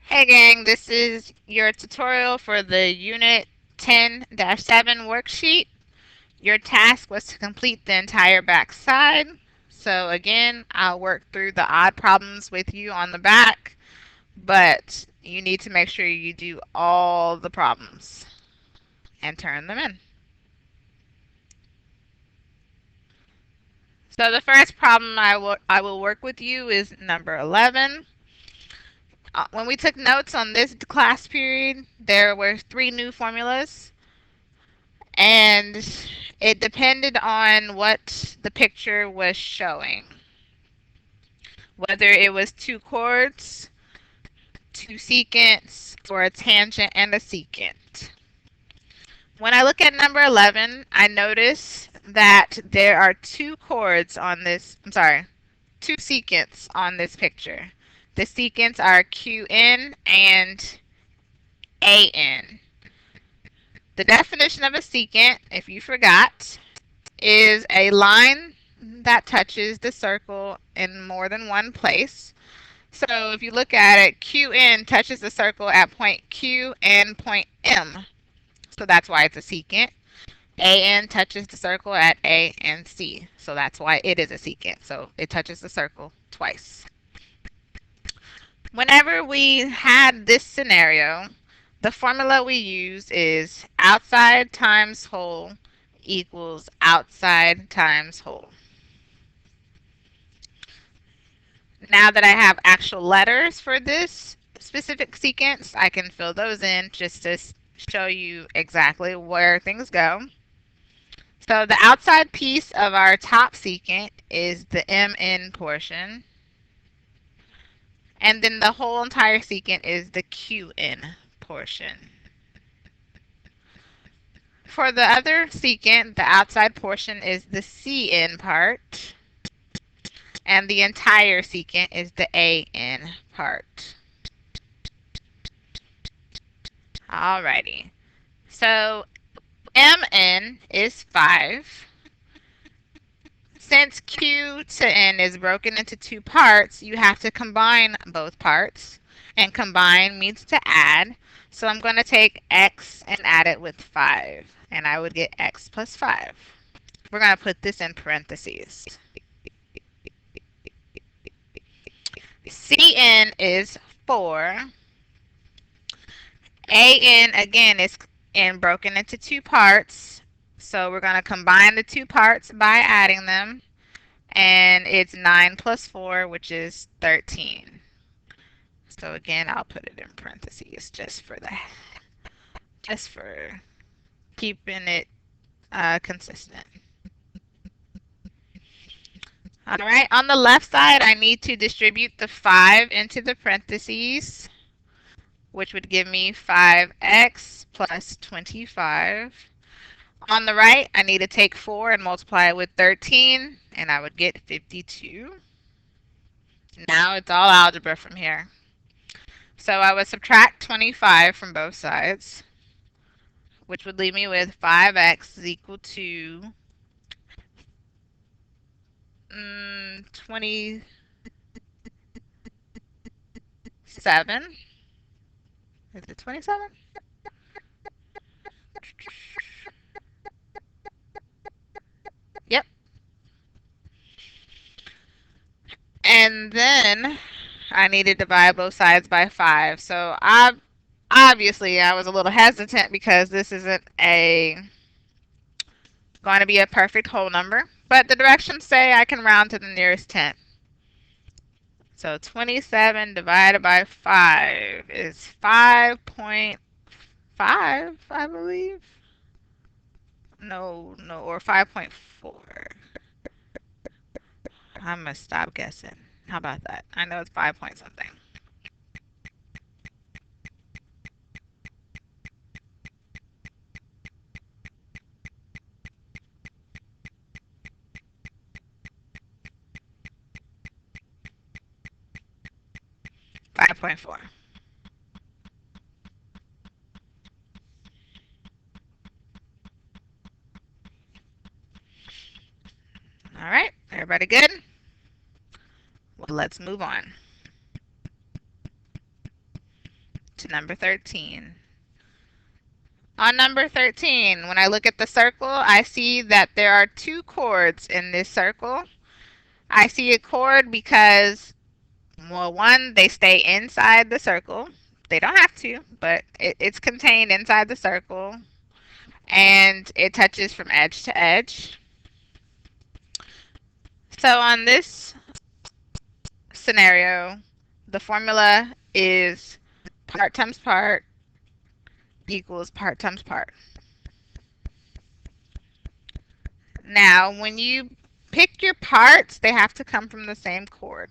Hey gang, this is your tutorial for the Unit 10-7 worksheet. Your task was to complete the entire back side. So again, I'll work through the odd problems with you on the back, but you need to make sure you do all the problems and turn them in. So the first problem I will work with you is number 11. When we took notes on this class period, there were 3 new formulas, and it depended on what the picture was showing. Whether it was 2 chords, 2 secants, or a tangent and a secant. When I look at number 11, I notice that there are 2 chords on this, 2 secants on this picture. The secants are QN and AN. The definition of a secant, if you forgot, is a line that touches the circle in more than one place. So if you look at it, QN touches the circle at point Q and point M. So that's why it's a secant. AN touches the circle at A and C. So that's why it is a secant. So it touches the circle twice. Whenever we had this scenario, the formula we use is outside times whole equals outside times whole. Now that I have actual letters for this specific secant, I can fill those in just to show you exactly where things go. So the outside piece of our top secant is the MN portion. And then the whole entire secant is the QN portion. For the other secant, the outside portion is the CN part. And the entire secant is the AN part. Alrighty. So MN is 5. Since Q to N is broken into 2 parts, you have to combine both parts. And combine means to add. So I'm going to take X and add it with 5. And I would get X plus 5. We're going to put this in parentheses. CN is 4. AN again is broken into 2 parts. So we're going to combine the 2 parts by adding them. And it's 9 plus 4, which is 13. So again, I'll put it in parentheses just for keeping it consistent. All right, on the left side, I need to distribute the 5 into the parentheses, which would give me 5x plus 25. On the right, I need to take 4 and multiply it with 13, and I would get 52. Now it's all algebra from here. So I would subtract 25 from both sides, which would leave me with 5x is equal to 27. Is it 27? Yep. And then I need to divide both sides by 5. So obviously I was a little hesitant because this isn't going to be a perfect whole number. But the directions say I can round to the nearest 10. So 27 divided by 5 is 5.5, I believe. No, or 5.4. I'm going to stop guessing. How about that? I know it's 5 point something. 5.4. All right, everybody good? Well, let's move on. to number 13. On number 13, when I look at the circle, I see that there are two chords in this circle. I see a chord because, well, one, they stay inside the circle. They don't have to, but it's contained inside the circle. And it touches from edge to edge. So on this scenario, the formula is part times part equals part times part. Now, when you pick your parts, they have to come from the same chord.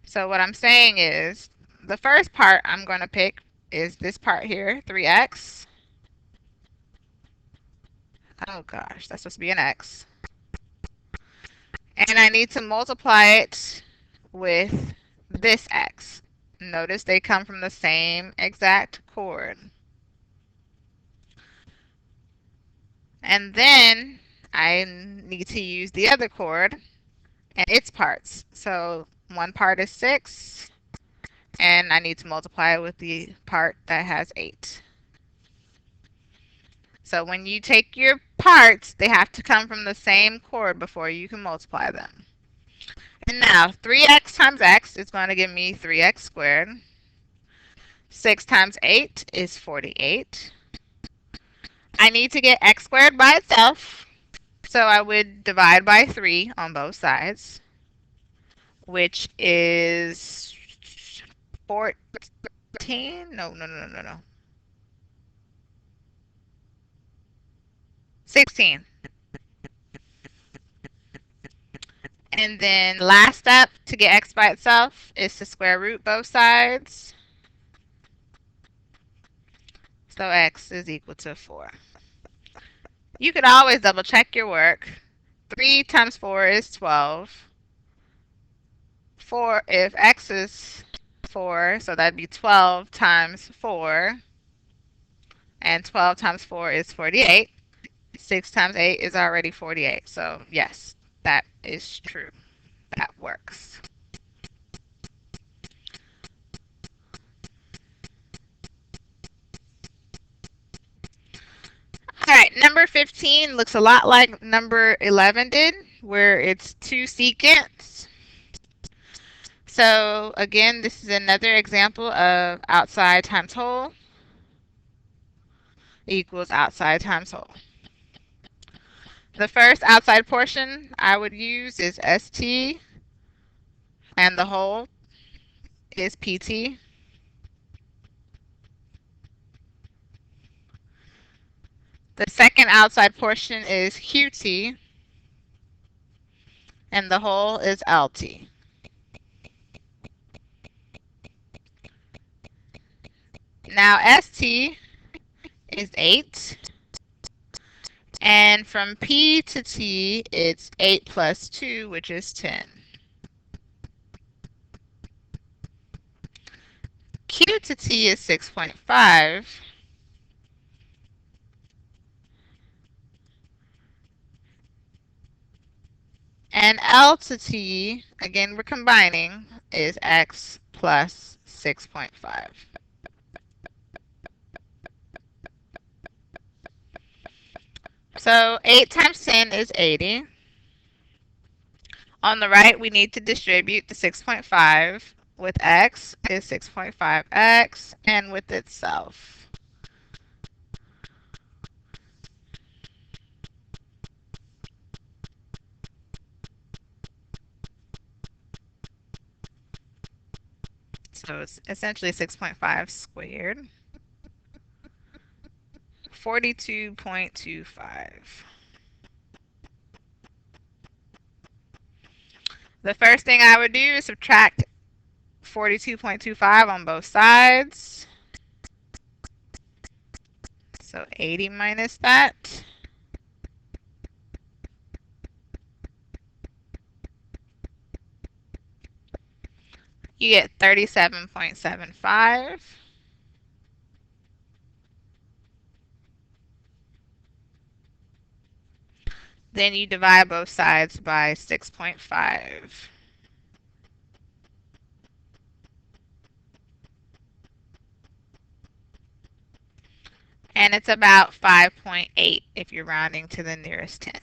So what I'm saying is, the first part I'm going to pick is this part here, 3x. Oh gosh, that's supposed to be an x. And I need to multiply it with this x. Notice they come from the same exact chord. And then I need to use the other chord and its parts. So one part is 6, and I need to multiply it with the part that has 8. So when you take your parts, they have to come from the same chord before you can multiply them. And now 3x times x is going to give me 3x squared. 6 times 8 is 48. I need to get x squared by itself, so I would divide by 3 on both sides, which is 14. No. 16. And then last step to get x by itself is to square root both sides. So x is equal to 4. You could always double check your work. 3 times 4 is 12. 4, if x is 4, so that'd be 12 times 4. And 12 times 4 is 48. 6 times 8 is already 48. So yes, that is true. That works. All right, number 15 looks a lot like number 11 did, where it's 2 secants. So again, this is another example of outside times whole equals outside times whole. The first outside portion I would use is ST, and the whole is PT. The second outside portion is QT, and the whole is LT. Now ST is 8, and from P to T, it's 8 plus 2, which is 10. Q to T is 6.5. And L to T, again we're combining, is x plus 6.5. So 8 times 10 is 80. On the right, we need to distribute the 6.5 with x is 6.5x, and with itself. So it's essentially 6.5 squared. 42.25. The first thing I would do is subtract 42.25 on both sides. So 80 minus that. You get 37.75. Then you divide both sides by 6.5. And it's about 5.8 if you're rounding to the nearest tenth.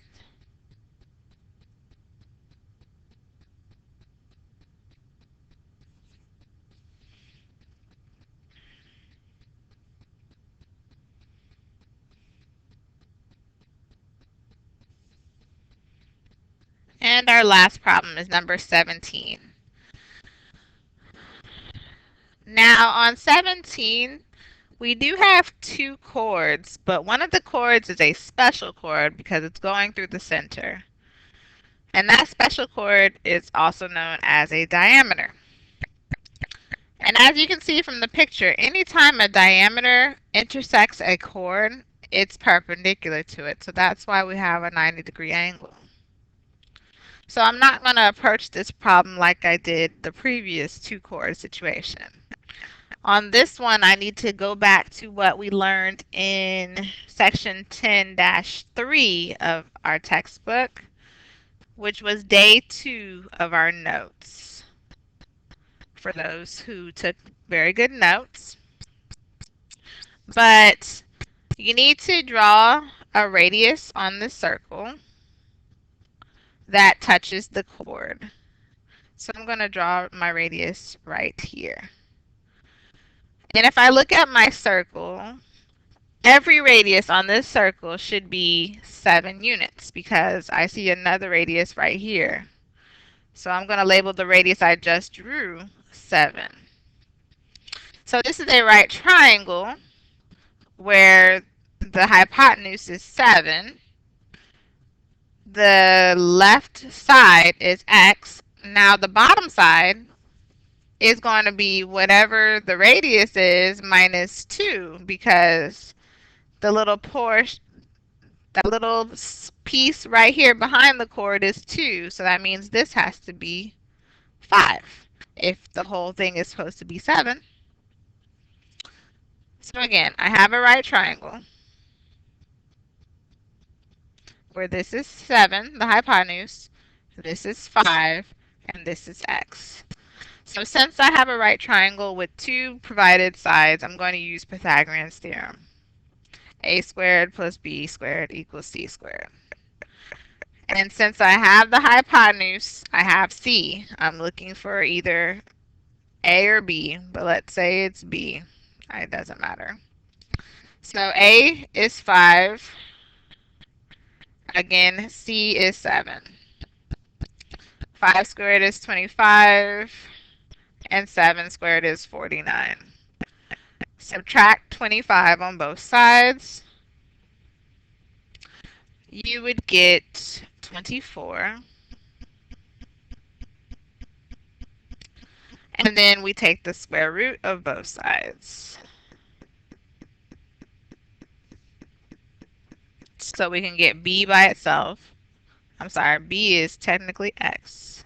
And our last problem is number 17. Now on 17, we do have two chords, but one of the chords is a special chord because it's going through the center. And that special chord is also known as a diameter. And as you can see from the picture, anytime a diameter intersects a chord, it's perpendicular to it. So that's why we have a 90-degree angle. So I'm not going to approach this problem like I did the previous two chord situation. On this one, I need to go back to what we learned in section 10-3 of our textbook, which was day 2 of our notes. For those who took very good notes. But you need to draw a radius on the circle that touches the chord. So I'm going to draw my radius right here. And if I look at my circle, every radius on this circle should be 7 units because I see another radius right here. So I'm going to label the radius I just drew 7. So this is a right triangle where the hypotenuse is 7. The left side is x. Now the bottom side is going to be whatever the radius is minus 2 because the little portion, that little piece right here behind the chord is 2. So that means this has to be 5 if the whole thing is supposed to be 7. So again, I have a right triangle where this is 7, the hypotenuse, this is 5, and this is x. So since I have a right triangle with two provided sides, I'm going to use Pythagorean's theorem. A squared plus b squared equals c squared. And since I have the hypotenuse, I have c. I'm looking for either a or b, but let's say it's b. It doesn't matter. So a is 5. Again, c is 7. 5 squared is 25, and 7 squared is 49. Subtract 25 on both sides. You would get 24. And then we take the square root of both sides. So we can get b by itself. I'm sorry, b is technically x.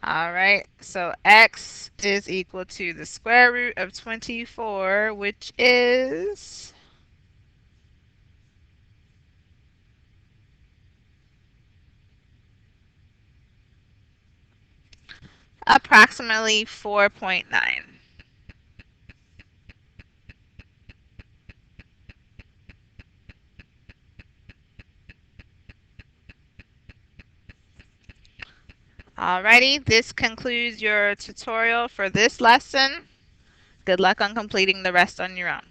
All right, so x is equal to the square root of 24, which is approximately 4.9. Alrighty, this concludes your tutorial for this lesson. Good luck on completing the rest on your own.